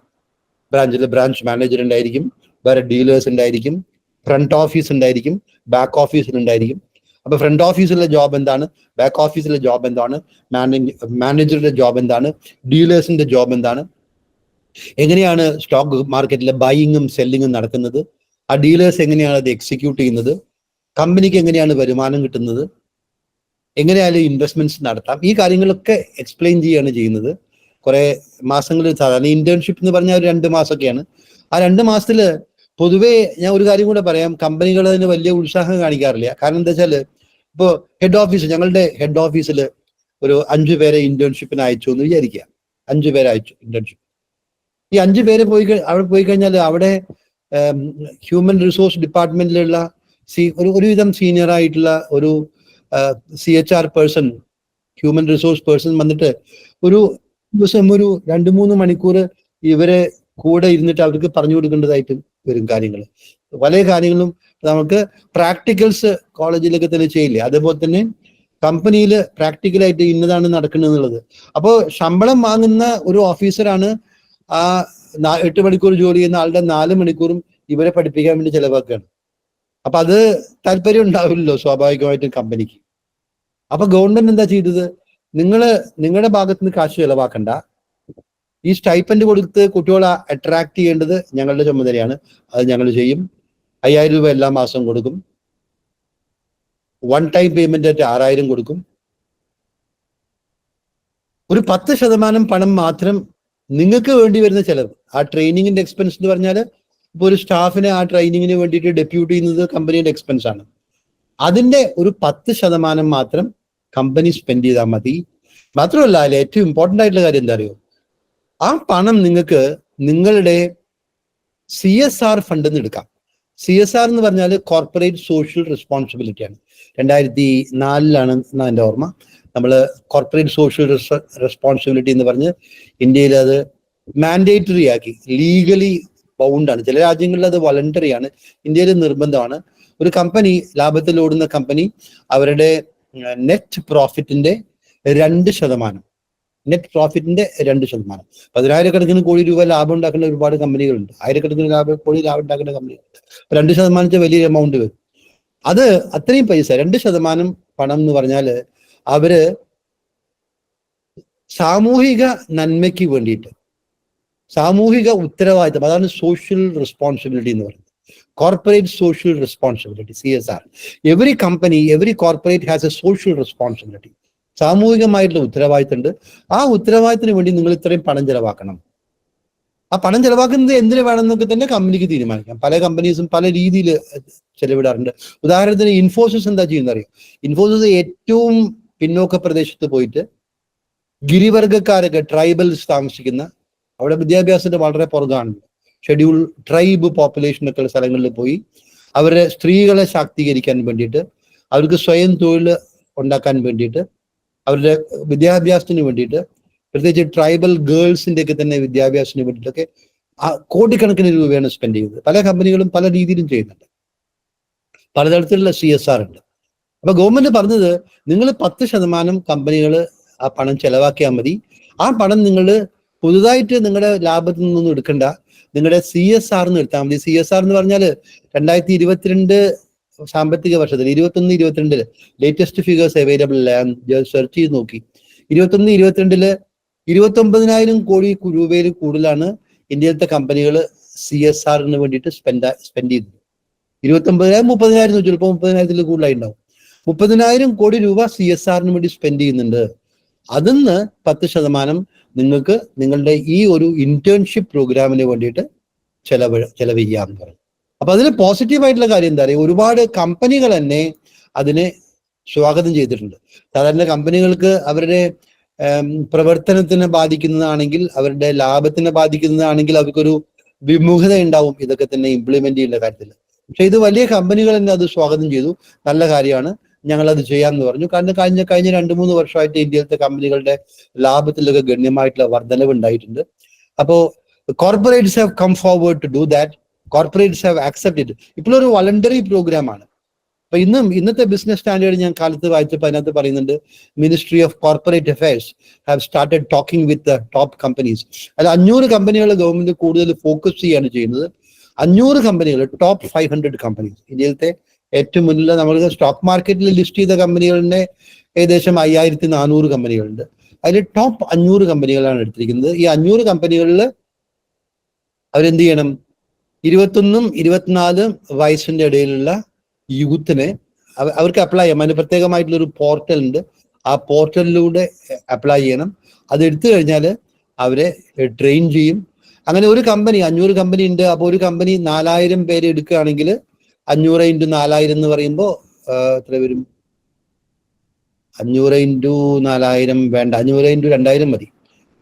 ബ്രാഞ്ചിൽ ബ്രാഞ്ച് മാനേജർ ഉണ്ടായിരിക്കും, വേറെ ഡീലേഴ്സ് ഉണ്ടായിരിക്കും, ഫ്രണ്ട് ഓഫീസ് ഉണ്ടായിരിക്കും, ബാക്ക് ഓഫീസിൽ ഉണ്ടായിരിക്കും. അപ്പൊ ഫ്രണ്ട് ഓഫീസിലെ ജോബ് എന്താണ്, ബാക്ക് ഓഫീസിലെ ജോബ് എന്താണ്, മാനേജറുടെ ജോബ് എന്താണ്, ഡീലേഴ്സിന്റെ ജോബ് എന്താണ്, എങ്ങനെയാണ് സ്റ്റോക്ക് മാർക്കറ്റിലെ ബൈയിങ്ങും സെല്ലിങ്ങും നടക്കുന്നത്, ആ ഡീലേഴ്സ് എങ്ങനെയാണ് അത് എക്സിക്യൂട്ട് ചെയ്യുന്നത്, കമ്പനിക്ക് എങ്ങനെയാണ് വരുമാനം കിട്ടുന്നത്, എങ്ങനെയായാലും ഇൻവെസ്റ്റ്മെന്റ്സ് നടത്താം, ഈ കാര്യങ്ങളൊക്കെ എക്സ്പ്ലെയിൻ ചെയ്യുകയാണ് ചെയ്യുന്നത്. കുറെ മാസങ്ങൾ, സാധാരണ ഇന്റേൺഷിപ്പ് എന്ന് പറഞ്ഞാൽ ഒരു 2 മാസമൊക്കെയാണ്. ആ 2 മാസത്തില് പൊതുവേ ഞാൻ ഒരു കാര്യം കൂടെ പറയാം, കമ്പനികൾ അതിന് വലിയ ഉത്സാഹം കാണിക്കാറില്ല. കാരണം എന്താ വെച്ചാൽ ഇപ്പോൾ ഞങ്ങളുടെ ഹെഡ് ഓഫീസിൽ ഒരു 5 പേരെ ഇന്റേൺഷിപ്പിന് അയച്ചു എന്ന് വിചാരിക്കുക. 5 പേരെ അയച്ചു ഇന്റേൺഷിപ്പ്. ഈ 5 പേര് അവിടെ പോയി കഴിഞ്ഞാൽ അവിടെ ഹ്യൂമൻ റിസോഴ്സ് ഡിപ്പാർട്ട്മെന്റിലുള്ള ഒരുവിധം സീനിയർ ആയിട്ടുള്ള ഒരു CHR person, human resource person വന്നിട്ട് ഒരു ദിവസം ഒരു 2-3 മണിക്കൂർ ഇവരെ കൂടെ ഇരുന്നിട്ട് അവർക്ക് പറഞ്ഞു കൊടുക്കേണ്ടതായിട്ട് വരും കാര്യങ്ങൾ. പല കാര്യങ്ങളും നമുക്ക് പ്രാക്ടിക്കൽസ് കോളേജിലൊക്കെ തന്നെ ചെയ്യില്ലേ, അതേപോലെ തന്നെ കമ്പനിയിൽ പ്രാക്ടിക്കലായിട്ട് ഇന്നതാണ് നടക്കുന്നത് എന്നുള്ളത്. അപ്പോൾ ശമ്പളം വാങ്ങുന്ന ഒരു ഓഫീസറാണ് ആ 8 മണിക്കൂർ ജോലി ചെയ്യുന്ന ആളുടെ 4 മണിക്കൂറും ഇവരെ പഠിപ്പിക്കാൻ വേണ്ടി ചെലവാക്കുകയാണ്. അപ്പൊ അത് താല്പര്യം ഉണ്ടാവില്ലല്ലോ സ്വാഭാവികമായിട്ടും കമ്പനിക്ക്. അപ്പൊ ഗവൺമെന്റ് എന്താ ചെയ്തത്, നിങ്ങളുടെ ഭാഗത്ത് നിന്ന് കാശ് ചെലവാക്കണ്ട, ഈ സ്റ്റൈപ്പൻഡ് കൊടുത്ത് കുട്ടികളെ അട്രാക്ട് ചെയ്യേണ്ടത് ഞങ്ങളുടെ ചുമതലയാണ്, അത് ഞങ്ങൾ ചെയ്യും. 5000 രൂപ എല്ലാ മാസവും കൊടുക്കും, 1 ടൈം പേയ്മെന്റ് ആയിട്ട് 6000 കൊടുക്കും. ഒരു 10% പണം മാത്രം നിങ്ങൾക്ക് വേണ്ടി വരുന്ന ചെലവ്, ആ ട്രെയിനിങ്ങിന്റെ എക്സ്പെൻസ് എന്ന് പറഞ്ഞാൽ ഇപ്പൊ ഒരു സ്റ്റാഫിനെ ആ ട്രെയിനിങ്ങിന് വേണ്ടിയിട്ട് ഡെപ്യൂട്ട് ചെയ്യുന്നത് കമ്പനിയുടെ എക്സ്പെൻസ് ആണ്. അതിന്റെ ഒരു 10% മാത്രം കമ്പനി സ്പെൻഡ് ചെയ്താൽ മതി. മാത്രമല്ല അതിൽ ഏറ്റവും ഇമ്പോർട്ടൻ്റ് ആയിട്ടുള്ള കാര്യം എന്താ അറിയോ, ആ പണം നിങ്ങൾക്ക് നിങ്ങളുടെ CSR ഫണ്ടിൽ നിന്ന് എടുക്കാം. CSR എന്ന് പറഞ്ഞാൽ കോർപ്പറേറ്റ് സോഷ്യൽ റെസ്പോൺസിബിലിറ്റിയാണ്. 2004 എൻ്റെ ഓർമ്മ, നമ്മൾ കോർപ്പറേറ്റ് സോഷ്യൽ റെസ്പോൺസിബിലിറ്റി എന്ന് പറഞ്ഞ് ഇന്ത്യയിൽ അത് മാൻഡേറ്ററി ആക്കി, ലീഗലി ബൗണ്ടാണ്. ചില രാജ്യങ്ങളിൽ അത് വോളണ്ടറി ആണ്, ഇന്ത്യയിൽ നിർബന്ധമാണ്. ഒരു കമ്പനി, ലാഭത്തിൽ ഓടുന്ന കമ്പനി, അവരുടെ നെറ്റ് പ്രോഫിറ്റിന്റെ 2%, നെറ്റ് പ്രോഫിറ്റിന്റെ 2%, 10,000 കോടി രൂപ ലാഭം ഉണ്ടാക്കുന്ന ഒരുപാട് കമ്പനികളുണ്ട്, 1000 കോടി ലാഭം ഉണ്ടാക്കുന്ന കമ്പനികളുണ്ട്. 2% വലിയ എമൗണ്ട് വരും. അത് അത്രയും പൈസ, 2% പണം എന്ന് പറഞ്ഞാൽ അവര് സാമൂഹിക നന്മയ്ക്ക് വേണ്ടിയിട്ട്, സാമൂഹിക ഉത്തരവാദിത്തം, അതാണ് സോഷ്യൽ റെസ്പോൺസിബിലിറ്റി എന്ന് പറയുന്നത്. Corporate social responsibility, CSR. Every company, every corporate has a social responsibility. സാമൂഹികമായിട്ടുള്ള ഉത്തരവാദിത്തം ഉണ്ട്. ആ ഉത്തരവാദിത്തത്തിന് വേണ്ടി നിങ്ങൾ ഇത്രയും പണം ചെലവാക്കണം. ആ പണം ചെലവാക്കുന്നത് എന്തിനു വേണമെന്നൊക്കെ തന്നെ കമ്പനിക്ക് തീരുമാനിക്കാം. പല കമ്പനീസും പല രീതിയിൽ ചെലവിടാറുണ്ട്. ഉദാഹരണത്തിന് ഇൻഫോസിസ് എന്താ ചെയ്യുന്നത് അറിയോ? ഇൻഫോസിസ് ഏറ്റവും പിന്നോക്ക പ്രദേശത്ത് പോയിട്ട് ഗിരിവർഗക്കാരൊക്കെ, ട്രൈബൽസ് താമസിക്കുന്ന, അവിടെ വിദ്യാഭ്യാസത്തിന്റെ വളരെ പുറകാണ്, ഷെഡ്യൂൾ ട്രൈബ് പോപ്പുലേഷൻ ഒക്കെ ഉള്ള സ്ഥലങ്ങളിൽ പോയി അവരുടെ സ്ത്രീകളെ ശാക്തീകരിക്കാൻ വേണ്ടിയിട്ട്, അവർക്ക് സ്വയം തൊഴിൽ ഉണ്ടാക്കാൻ വേണ്ടിയിട്ട്, അവരുടെ വിദ്യാഭ്യാസത്തിന് വേണ്ടിയിട്ട്, പ്രത്യേകിച്ച് ട്രൈബൽ ഗേൾസിന്റെ ഒക്കെ തന്നെ വിദ്യാഭ്യാസത്തിന് വേണ്ടിയിട്ടൊക്കെ കോടിക്കണക്കിന് രൂപയാണ് സ്പെൻഡ് ചെയ്യുന്നത്. പല കമ്പനികളും പല രീതിയിലും ചെയ്യുന്നുണ്ട്, പലതരത്തിലുള്ള CSR ഉണ്ട്. അപ്പൊ ഗവൺമെന്റ് പറഞ്ഞത്, നിങ്ങൾ 10% കമ്പനികൾ ആ പണം ചെലവാക്കിയാൽ മതി. ആ പണം നിങ്ങൾ പുതുതായിട്ട് നിങ്ങളുടെ ലാഭത്തിൽ നിന്നൊന്നും എടുക്കണ്ട, നിങ്ങളുടെ CSR എടുത്താൽ മതി. CSR എന്ന് പറഞ്ഞാൽ 2022 സാമ്പത്തിക വർഷത്തിൽ 21-22 ലേറ്റസ്റ്റ് ഫിഗേഴ്സ് അവൈലബിൾ അല്ല, ഞാൻ സെർച്ച് ചെയ്ത് നോക്കി. 21-22 29,000 കോടി രൂപയിൽ കൂടുതലാണ് ഇന്ത്യയിലത്തെ കമ്പനികൾ CSRന് വേണ്ടിയിട്ട് സ്പെൻഡ് ചെയ്തത്. 29,000 30,000 ചിലപ്പോൾ 30,000 കൂടുതലായി ഉണ്ടാവും. 30,000 കോടി രൂപ CSRന് വേണ്ടി സ്പെൻഡ് ചെയ്യുന്നുണ്ട്. അതിന്ന് 10% നിങ്ങൾക്ക് നിങ്ങളുടെ ഈ ഒരു ഇന്റേൺഷിപ്പ് പ്രോഗ്രാമിന് വേണ്ടിയിട്ട് ചെലവ് ചെയ്യാമെന്ന് പറയും. അപ്പൊ അതിന് പോസിറ്റീവായിട്ടുള്ള കാര്യം എന്താ പറയുക, ഒരുപാട് കമ്പനികൾ തന്നെ അതിനെ സ്വാഗതം ചെയ്തിട്ടുണ്ട്. സാധാരണ കമ്പനികൾക്ക് അവരുടെ പ്രവർത്തനത്തിനെ ബാധിക്കുന്നതാണെങ്കിൽ, അവരുടെ ലാഭത്തിനെ ബാധിക്കുന്നതാണെങ്കിൽ അവർക്കൊരു വിമുഖത ഉണ്ടാവും ഇതൊക്കെ തന്നെ ഇംപ്ലിമെന്റ് ചെയ്യുന്ന കാര്യത്തിൽ. പക്ഷെ ഇത് വലിയ കമ്പനികൾ തന്നെ അത് സ്വാഗതം ചെയ്തു. നല്ല കാര്യമാണ്, ഞങ്ങളത് ചെയ്യാമെന്ന് പറഞ്ഞു. കാരണം കഴിഞ്ഞ 2-3 വർഷമായിട്ട് ഇന്ത്യയിലത്തെ കമ്പനികളുടെ ലാഭത്തിലൊക്കെ ഗണ്യമായിട്ടുള്ള വർധനവ് ഉണ്ടായിട്ടുണ്ട്. അപ്പോ corporates have come forward to do that. Corporates have accepted. ഇപ്പോഴൊരു വോളണ്ടറി പ്രോഗ്രാമാണ്. അപ്പൊ ഇന്നത്തെ ബിസിനസ് സ്റ്റാൻഡേർഡ് ഞാൻ കാലത്ത് വായിച്ചപ്പോൾ അതിനകത്ത് പറയുന്നുണ്ട്, ministry of corporate affairs have started talking with the top companies. അത് 500 കമ്പനികൾ ഗവൺമെന്റ് കൂടുതൽ ഫോക്കസ് ചെയ്യാണ് ചെയ്യുന്നത്. 500 കമ്പനികൾ, ടോപ്പ് 500 കമ്പനീസ്, ഇന്ത്യയിലത്തെ ഏറ്റവും മുന്നിൽ നമ്മൾ സ്റ്റോക്ക് മാർക്കറ്റിൽ ലിസ്റ്റ് ചെയ്ത കമ്പനികളുടെ ഏകദേശം 5,400 കമ്പനികളുണ്ട്. അതിൽ ടോപ്പ് 500 കമ്പനികളാണ് എടുത്തിരിക്കുന്നത്. ഈ 500 കമ്പനികളിൽ അവരെന്ത് ചെയ്യണം, 21-24 വയസ്സിന്റെ ഇടയിലുള്ള യൂത്തിനെ അവർക്ക് അപ്ലൈ ചെയ്യാം. അതിന് പ്രത്യേകമായിട്ടുള്ള ഒരു പോർട്ടൽ ഉണ്ട്. ആ പോർട്ടലിലൂടെ അപ്ലൈ ചെയ്യണം. അത് എടുത്തു കഴിഞ്ഞാൽ അവരെ ട്രെയിൻ ചെയ്യും. അങ്ങനെ ഒരു കമ്പനി, 500 കമ്പനി ഉണ്ട്. അപ്പോൾ ഒരു കമ്പനി 4,000 പേര് എടുക്കുകയാണെങ്കിൽ 500 × 4,000 എന്ന് പറയുമ്പോൾ എത്ര വരും? 500 × 4,000 വേണ്ട, 500 × 2,000 മതി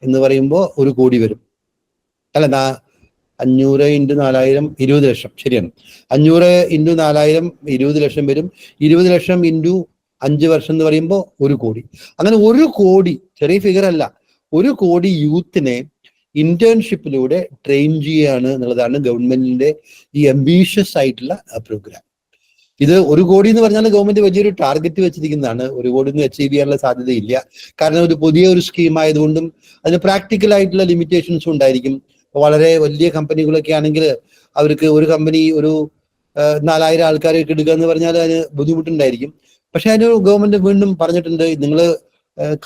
എന്ന് പറയുമ്പോൾ 1 കോടി വരും. അല്ല, 500 × 4,000 20 ലക്ഷം. ശരിയാണ്. 500 × 4,000 20 ലക്ഷം വരും. 20 ലക്ഷം × 5 വർഷം എന്ന് പറയുമ്പോൾ 1 കോടി. അങ്ങനെ 1 കോടി, ചെറിയ ഫിഗർ അല്ല, 1 കോടി യൂത്തിനെ ഇന്റേൺഷിപ്പിലൂടെ ട്രെയിൻ ചെയ്യുകയാണ് എന്നുള്ളതാണ് ഗവൺമെന്റിന്റെ ഈ അംബീഷ്യസ് ആയിട്ടുള്ള പ്രോഗ്രാം. ഇത് 1 കോടി എന്ന് പറഞ്ഞാൽ ഗവൺമെന്റ് വലിയൊരു ടാർഗറ്റ് വെച്ചിരിക്കുന്നതാണ്. 1 കോടി ഒന്നും അച്ചീവ് ചെയ്യാനുള്ള സാധ്യതയില്ല. കാരണം ഒരു പുതിയ സ്കീം ആയതുകൊണ്ടും അതിന് പ്രാക്ടിക്കൽ ആയിട്ടുള്ള ലിമിറ്റേഷൻസും ഉണ്ടായിരിക്കും. വളരെ വലിയ കമ്പനികളൊക്കെ ആണെങ്കിൽ അവർക്ക് ഒരു കമ്പനി ഒരു 4,000 ആൾക്കാരെ എടുക്കുക എന്ന് പറഞ്ഞാൽ അതിന് ബുദ്ധിമുട്ടുണ്ടായിരിക്കും. പക്ഷെ അതിന് ഗവൺമെന്റ് വീണ്ടും പറഞ്ഞിട്ടുണ്ട്, നിങ്ങൾ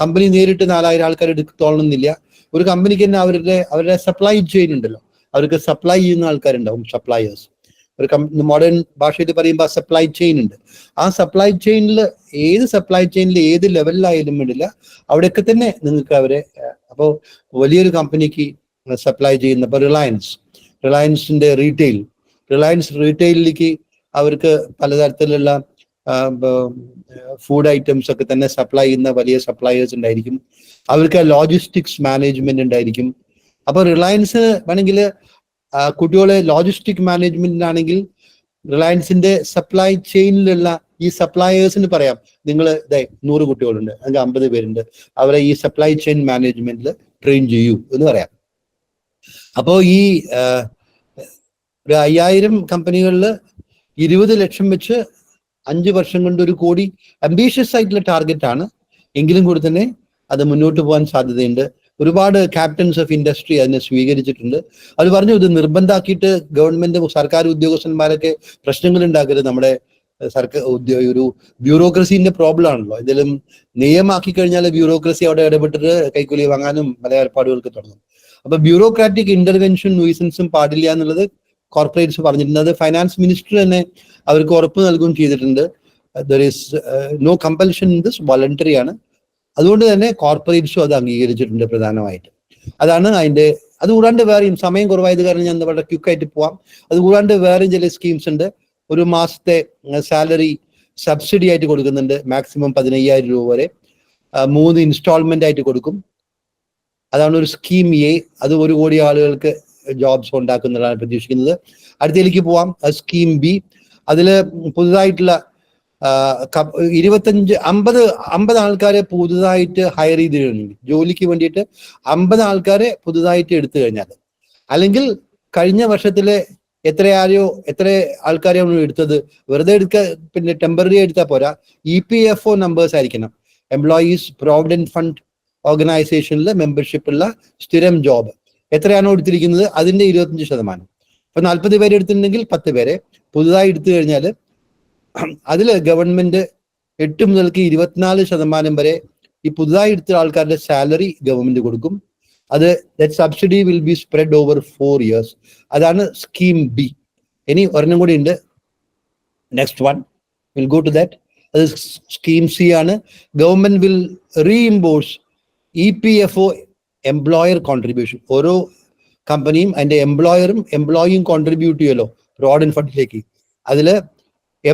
കമ്പനി നേരിട്ട് 4,000 ആൾക്കാർ എടുത്തോളണമെന്നില്ല. ഒരു കമ്പനിക്ക് തന്നെ അവരുടെ സപ്ലൈ ചെയിൻ ഉണ്ടല്ലോ, അവർക്ക് സപ്ലൈ ചെയ്യുന്ന ആൾക്കാരുണ്ടാവും, സപ്ലയേഴ്സ്. ഒരു മോഡേൺ ഭാഷയിൽ പറയുമ്പോൾ സപ്ലൈ ചെയിൻ ഉണ്ട്. ആ സപ്ലൈ ചെയിനിൽ ഏത് ലെവലിലായാലും വേണ്ടില്ല, അവിടെയൊക്കെ തന്നെ നിങ്ങൾക്ക് അവരെ, അപ്പോൾ വലിയൊരു കമ്പനിക്ക് സപ്ലൈ ചെയ്യുന്ന, ഇപ്പോൾ റിലയൻസിന്റെ റിലയൻസ് റീറ്റെയിലിലേക്ക് അവർക്ക് പലതരത്തിലുള്ള ഫുഡ് ഐറ്റംസ് ഒക്കെ തന്നെ സപ്ലൈ ചെയ്യുന്ന വലിയ സപ്ലയേഴ്സ് ഉണ്ടായിരിക്കും. അവർക്ക് ലോജിസ്റ്റിക്സ് മാനേജ്മെന്റ് ഉണ്ടായിരിക്കും. അപ്പൊ റിലയൻസ് വേണമെങ്കിൽ കുട്ടികളെ ലോജിസ്റ്റിക് മാനേജ്മെന്റിനാണെങ്കിൽ റിലയൻസിന്റെ സപ്ലൈ ചെയിനിലുള്ള ഈ സപ്ലയേഴ്സിന് പറയാം, നിങ്ങൾ 100 കുട്ടികളുണ്ട്, അല്ലെങ്കിൽ 50 പേരുണ്ട്, അവരെ ഈ സപ്ലൈ ചെയിൻ മാനേജ്മെന്റിൽ ട്രെയിൻ ചെയ്യൂ എന്ന് പറയാം. അപ്പോൾ ഈ ഒരു 5,000 കമ്പനികളിൽ 20 ലക്ഷം വെച്ച് 5 വർഷം കൊണ്ട് 1 കോടി അംബീഷ്യസ് ആയിട്ടുള്ള ടാർഗറ്റ് ആണ്. എങ്കിലും കൂടി തന്നെ അത് മുന്നോട്ട് പോകാൻ സാധ്യതയുണ്ട്. ഒരുപാട് ക്യാപ്റ്റൻസ് ഓഫ് ഇൻഡസ്ട്രി അതിനെ സ്വീകരിച്ചിട്ടുണ്ട്. അത് പറഞ്ഞു, ഇത് നിർബന്ധമാക്കിയിട്ട് ഗവൺമെന്റ് സർക്കാർ ഉദ്യോഗസ്ഥന്മാരൊക്കെ പ്രശ്നങ്ങൾ ഉണ്ടാക്കരുത്. നമ്മുടെ ഒരു ബ്യൂറോക്രസീന്റെ പ്രോബ്ലം ആണല്ലോ. ഇതിലും നിയമമാക്കി കഴിഞ്ഞാൽ ബ്യൂറോക്രസി അവിടെ ഇടപെട്ടിട്ട് കൈക്കൂലി വാങ്ങാനും പല ഏർപ്പാടുകൾക്ക് തുടങ്ങും. അപ്പൊ ബ്യൂറോക്രാറ്റിക് ഇന്റർവെൻഷൻ ന്യൂസൻസും പാടില്ല എന്നുള്ളത് കോർപ്പറേറ്റ്സ് പറഞ്ഞിട്ടുണ്ട്. അത് ഫൈനാൻസ് മിനിസ്റ്റർ തന്നെ അവർക്ക് ഉറപ്പ് നൽകുകയും ചെയ്തിട്ടുണ്ട്. There is no compulsion in this, voluntary ആണ്. അതുകൊണ്ട് തന്നെ കോർപ്പറേറ്റ്സും അത് അംഗീകരിച്ചിട്ടുണ്ട് പ്രധാനമായിട്ട്. അതാണ് അതിന്റെ. അതുകൂടാണ്ട് വേറെയും, സമയം കുറവായത് കാരണം ഞാൻ വളരെ ക്വിക്കായിട്ട് പോവാം. അതുകൂടാണ്ട് വേറെയും ചില സ്കീംസ് ഉണ്ട്. 1 മാസത്തെ സാലറി സബ്സിഡി ആയിട്ട് കൊടുക്കുന്നുണ്ട്, മാക്സിമം 15,000 രൂപ വരെ 3 ഇൻസ്റ്റാൾമെന്റ് ആയിട്ട് കൊടുക്കും. അതാണ് ഒരു സ്കീം എ. അത് 1 കോടി ആളുകൾക്ക് ജോബ്സ് ഉണ്ടാക്കുന്നതാണ് പ്രതീക്ഷിക്കുന്നത്. അടുത്തതിലേക്ക് പോവാം, സ്കീം ബി. അതിൽ പുതുതായിട്ടുള്ള 50 ആൾക്കാരെ പുതുതായിട്ട് ഹയർ ചെയ്തിട്ടുണ്ട് ജോലിക്ക് വേണ്ടിയിട്ട്. 50 ആൾക്കാരെ പുതുതായിട്ട് എടുത്തു കഴിഞ്ഞാൽ, അല്ലെങ്കിൽ കഴിഞ്ഞ വർഷത്തിലെ എത്ര ആൾക്കാരെയാണ് എടുത്തത്, വെറുതെ പിന്നെ ടെമ്പററി എടുത്താൽ പോരാ, EPFO നമ്പേഴ്സ് ആയിരിക്കണം. എംപ്ലോയീസ് പ്രോവിഡന്റ് ഫണ്ട് ഓർഗനൈസേഷനിൽ മെമ്പർഷിപ്പ് ഉള്ള സ്ഥിരം ജോബ് എത്രയാണോ എടുത്തിരിക്കുന്നത് അതിന്റെ 25%. ഇപ്പൊ 40 പേരെ എടുത്തിട്ടുണ്ടെങ്കിൽ 10 പേരെ പുതുതായി എടുത്തു കഴിഞ്ഞാൽ അതിൽ ഗവൺമെന്റ് 8 മുതൽക്ക് 24% വരെ ഈ പുതുതായി എടുത്ത ആൾക്കാരുടെ സാലറി ഗവൺമെന്റ് കൊടുക്കും. അത് that subsidy will be spread over 4 years. അതാണ് സ്കീം ബി. ഇനി ഒരെണ്ണം കൂടി ഉണ്ട്, next one will go to that. അത് സ്കീം സി ആണ്. Government will reimburse EPFO employer contribution. ഓരോ കമ്പനിയും അതിന്റെ എംപ്ലോയിയും കോൺട്രിബ്യൂട്ട് ചെയ്യുമല്ലോ പ്രോവിഡന്റ് ഫണ്ടിലേക്ക്. അതിൽ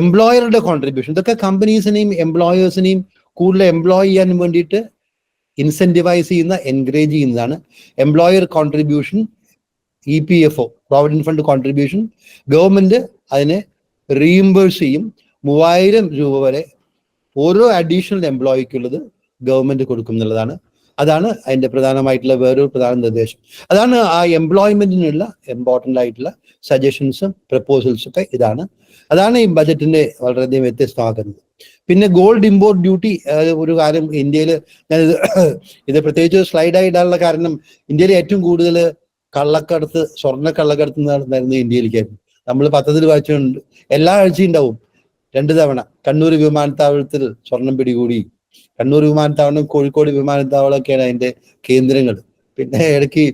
എംപ്ലോയറുടെ കോൺട്രിബ്യൂഷൻ, ഇതൊക്കെ കമ്പനീസിനെയും എംപ്ലോയേഴ്സിനെയും കൂടുതൽ എംപ്ലോയ് ചെയ്യാൻ വേണ്ടിയിട്ട് ഇൻസെന്റിവൈസ് ചെയ്യുന്ന, എൻകറേജ് ചെയ്യുന്നതാണ് employer contribution. EPFO provident fund contribution government അതിനെ റീഇംബേഴ്സ് ചെയ്യും. 3000 രൂപ വരെ ഓരോ അഡീഷണൽ എംപ്ലോയിക്കുള്ളത് ഗവൺമെന്റ് കൊടുക്കും എന്നുള്ളതാണ്. അതാണ് അതിന്റെ പ്രധാനമായിട്ടുള്ള വേറൊരു പ്രധാന നിർദ്ദേശം. അതാണ് ആ എംപ്ലോയ്മെന്റിനുള്ള ഇമ്പോർട്ടൻ്റ് ആയിട്ടുള്ള സജഷൻസും പ്രപ്പോസൽസും ഒക്കെ ഇതാണ്. അതാണ് ഈ ബജറ്റിന്റെ വളരെയധികം വ്യത്യസ്തമാക്കുന്നത്. പിന്നെ ഗോൾഡ് ഇമ്പോർട്ട് ഡ്യൂട്ടി ഒരു കാര്യം ഇന്ത്യയിൽ, ഇത് പ്രത്യേകിച്ച് സ്ലൈഡായി ഇടാനുള്ള കാരണം, ഇന്ത്യയിൽ ഏറ്റവും കൂടുതൽ കള്ളക്കടത്ത്, സ്വർണ്ണ കള്ളക്കടത്ത് നടന്നത് ഇന്ത്യയിലേക്കായിരുന്നു. നമ്മൾ പത്രത്തിൽ വായിച്ചുകൊണ്ട് എല്ലാ ആഴ്ചയും ഉണ്ടാവും 2 തവണ കണ്ണൂർ വിമാനത്താവളത്തിൽ സ്വർണം പിടികൂടി. കണ്ണൂർ വിമാനത്താവളം, കോഴിക്കോട് വിമാനത്താവളമൊക്കെയാണ് അതിന്റെ കേന്ദ്രങ്ങൾ. പിന്നെ ഇടയ്ക്ക്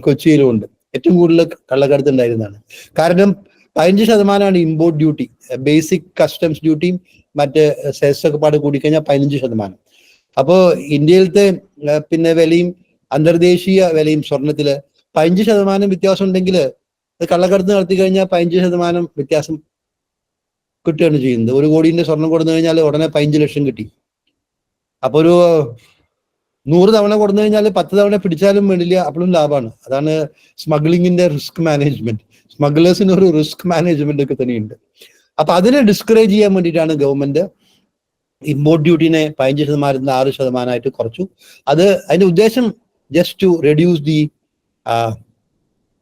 കൊച്ചിയിലും ഉണ്ട്. ഏറ്റവും കൂടുതൽ കള്ളക്കടത്ത് ഉണ്ടായിരുന്നതാണ്. കാരണം 15% ഇമ്പോർട്ട് ഡ്യൂട്ടി, ബേസിക് കസ്റ്റംസ് ഡ്യൂട്ടിയും മറ്റ് സെസ് ഒക്കെ പാട് കൂടിക്കഴിഞ്ഞാൽ 15%. അപ്പോൾ ഇന്ത്യയിലത്തെ പിന്നെ വിലയും അന്തർദേശീയ വിലയും സ്വർണത്തില് 15% വ്യത്യാസം ഉണ്ടെങ്കിൽ അത് കള്ളക്കടത്ത് നടത്തി കഴിഞ്ഞാൽ 15% വ്യത്യാസം കിട്ടുകയാണ് ചെയ്യുന്നത്. 1 കോടിന്റെ സ്വർണം കൊടുത്തു കഴിഞ്ഞാൽ ഉടനെ 15 ലക്ഷം കിട്ടി. അപ്പൊ ഒരു 100 തവണ കൊടുത്തു കഴിഞ്ഞാൽ 10 തവണ പിടിച്ചാലും വേണ്ടില്ല, അപ്പോഴും ലാഭമാണ്. അതാണ് സ്മഗ്ലിങ്ങിന്റെ റിസ്ക് മാനേജ്മെന്റ്. സ്മഗ്ലേഴ്സിന് ഒരു റിസ്ക് മാനേജ്മെന്റ് ഒക്കെ തന്നെയുണ്ട്. അപ്പൊ അതിനെ ഡിസ്കറേജ് ചെയ്യാൻ വേണ്ടിയിട്ടാണ് ഗവൺമെന്റ് ഇമ്പോർട്ട് ഡ്യൂട്ടിനെ 15% 6% കുറച്ചു. അത് അതിന്റെ ഉദ്ദേശം just to reduce the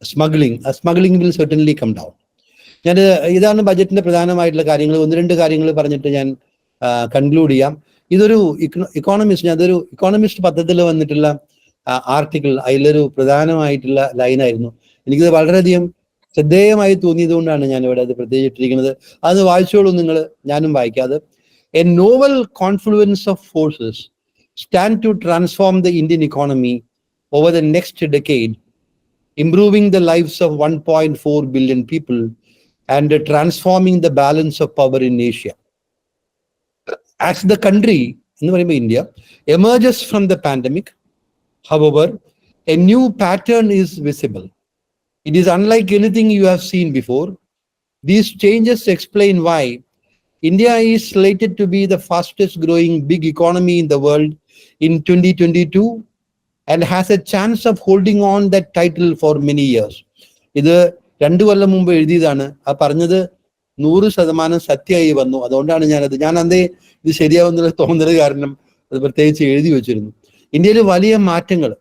smuggling. Smuggling will certainly come down. ഇതാണ് ബജറ്റിന്റെ പ്രധാനമായിട്ടുള്ള കാര്യങ്ങൾ. 1-2 കാര്യങ്ങൾ പറഞ്ഞിട്ട് ഞാൻ കൺക്ലൂഡ് ചെയ്യാം. ഇതൊരു അതൊരു ഇക്കോണമിസ്റ്റ് പത്രത്തിൽ വന്നിട്ടുള്ള ആർട്ടിക്കിൾ, അതിലൊരു പ്രധാനമായിട്ടുള്ള ലൈനായിരുന്നു. എനിക്കത് വളരെയധികം ശ്രദ്ധേയമായി തോന്നിയത് കൊണ്ടാണ് ഞാൻ ഇവിടെ അത് പ്രത്യേകിച്ചിട്ടിരിക്കുന്നത്. അത് വായിച്ചോളൂ നിങ്ങൾ, ഞാനും വായിക്കാതെ. A novel confluence of forces stand to transform the Indian economy over the next decade, improving the lives of 1.4 billion people and transforming the balance of power in Asia. As the country, India, emerges from the pandemic, however, a new pattern is visible. It is unlike anything you have seen before. These changes explain why India is slated to be the fastest growing big economy in the world in 2022 and has a chance of holding on that title for many years. ഇത് 2 കൊല്ലം മുമ്പ് എഴുതിയതാണ്. ആ പറഞ്ഞത് 100% സത്യമായി വന്നു. അതുകൊണ്ടാണ് ഞാൻ അന്നേ ഇത് ശരിയാവുന്നുള്ള തോന്നൽ കാരണം അത് പ്രത്യേകിച്ച് എഴുതി വെച്ചിരുന്നു. ഇന്ത്യയിൽ വലിയ മാറ്റങ്ങൾ,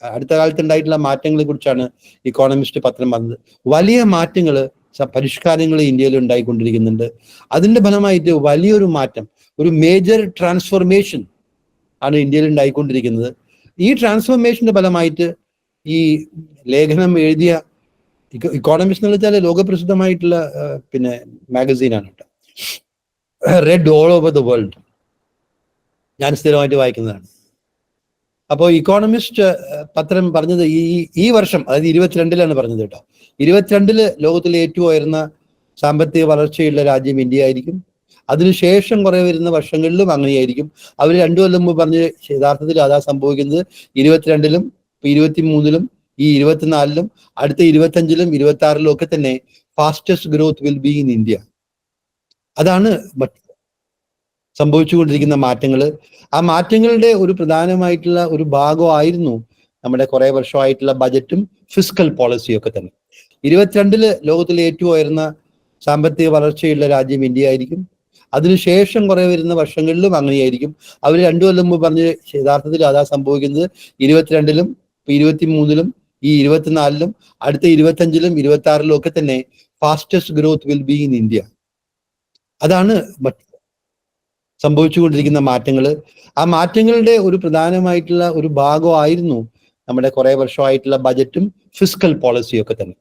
അടുത്ത കാലത്ത് ഉണ്ടായിട്ടുള്ള മാറ്റങ്ങളെ കുറിച്ചാണ് ഇക്കോണമിസ്റ്റ് പത്രം പറഞ്ഞത്. വലിയ മാറ്റങ്ങൾ, പരിഷ്കാരങ്ങൾ ഇന്ത്യയിൽ ഉണ്ടായിക്കൊണ്ടിരിക്കുന്നുണ്ട്. അതിന്റെ ഫലമായിട്ട് വലിയൊരു മാറ്റം, ഒരു മേജർ ട്രാൻസ്ഫോർമേഷൻ ആണ് ഇന്ത്യയിൽ ഉണ്ടായിക്കൊണ്ടിരിക്കുന്നത്. ഈ ട്രാൻസ്ഫോർമേഷന്റെ ഫലമായിട്ട് ഈ ലേഖനം എഴുതിയ ഇക്കോണമിസ്റ്റ് എന്ന് വെച്ചാൽ ലോകപ്രസിദ്ധമായിട്ടുള്ള പിന്നെ മാഗസീനാണ് കേട്ടോ, red all over the world. ഞാൻ സ്ഥിരമായിട്ട് വായിക്കുന്നതാണ്. അപ്പോൾ ഇക്കോണമിസ്റ്റ് പത്രം പറഞ്ഞത് ഈ വർഷം, അതായത് 22-ലാണ് പറഞ്ഞത് കേട്ടോ. 22 ലോകത്തിലെ ഏറ്റവും ഉയർന്ന സാമ്പത്തിക വളർച്ചയുള്ള രാജ്യം ഇന്ത്യ ആയിരിക്കും. അതിനുശേഷം കുറെ വരുന്ന വർഷങ്ങളിലും അങ്ങനെയായിരിക്കും. അവർ 2 കൊല്ലം മുമ്പ് പറഞ്ഞ് യഥാർത്ഥത്തിൽ അതാ സംഭവിക്കുന്നത്. 22-ലും 23-ലും 24-ലും അടുത്ത 25-ലും 26-ലും ഒക്കെ തന്നെ fastest growth will be in India. അതാണ് സംഭവിച്ചുകൊണ്ടിരിക്കുന്ന മാറ്റങ്ങൾ. ആ മാറ്റങ്ങളുടെ ഒരു പ്രധാനമായിട്ടുള്ള ഒരു ഭാഗമായിരുന്നു നമ്മുടെ കുറെ വർഷമായിട്ടുള്ള ബജറ്റും ഫിസ്ക്കൽ പോളിസിയും ഒക്കെ തന്നെ. 22-ല് ലോകത്തിലെ ഏറ്റവും ഉയർന്ന സാമ്പത്തിക വളർച്ചയുള്ള രാജ്യം ഇന്ത്യ ആയിരിക്കും. അതിനുശേഷം കുറെ വരുന്ന വർഷങ്ങളിലും അങ്ങനെയായിരിക്കും. അവർ 2 കൊല്ലം മുമ്പ് പറഞ്ഞ് യഥാർത്ഥത്തിൽ അതാ സംഭവിക്കുന്നത്. 22-ലും 23-ലും 24-ലും അടുത്ത 25-ലും 26-ലും ഒക്കെ തന്നെ fastest growth will be in India. അതാണ് സംഭവിച്ചുകൊണ്ടിരിക്കുന്ന മാറ്റങ്ങൾ. ആ മാറ്റങ്ങളുടെ ഒരു പ്രധാനമായിട്ടുള്ള ഒരു ഭാഗമായിരുന്നു നമ്മുടെ കുറെ വർഷമായിട്ടുള്ള ബജറ്റും ഫിസ്ക്കൽ പോളിസിയും ഒക്കെ തന്നെ.